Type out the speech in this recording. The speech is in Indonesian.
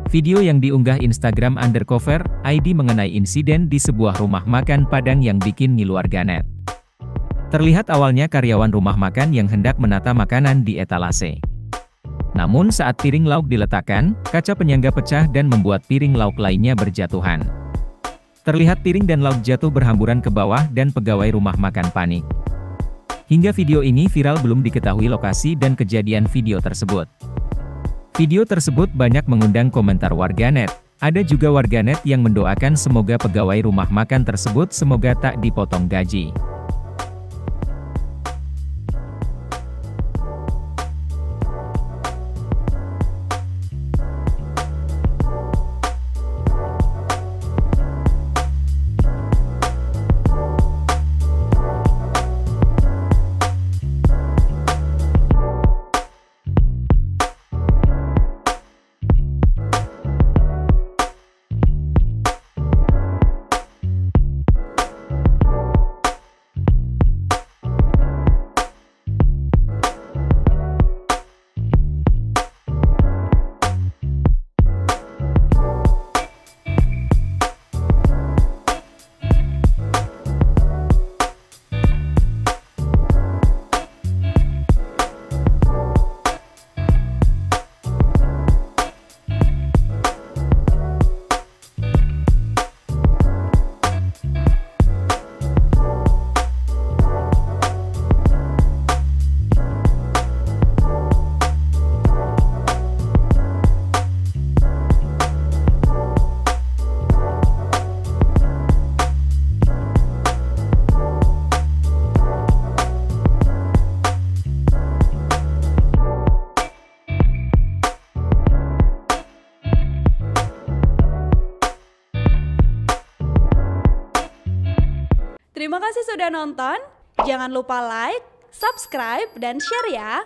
Video yang diunggah Instagram Undercover ID mengenai insiden di sebuah rumah makan Padang yang bikin ngilu warganet. Terlihat awalnya karyawan rumah makan yang hendak menata makanan di etalase. Namun saat piring lauk diletakkan, kaca penyangga pecah dan membuat piring lauk lainnya berjatuhan. Terlihat piring dan lauk jatuh berhamburan ke bawah dan pegawai rumah makan panik. Hingga video ini viral belum diketahui lokasi dan kejadian video tersebut. Video tersebut banyak mengundang komentar warganet. Ada juga warganet yang mendoakan semoga pegawai rumah makan tersebut semoga tak dipotong gaji. Terima kasih sudah nonton. Jangan lupa like, subscribe, dan share ya.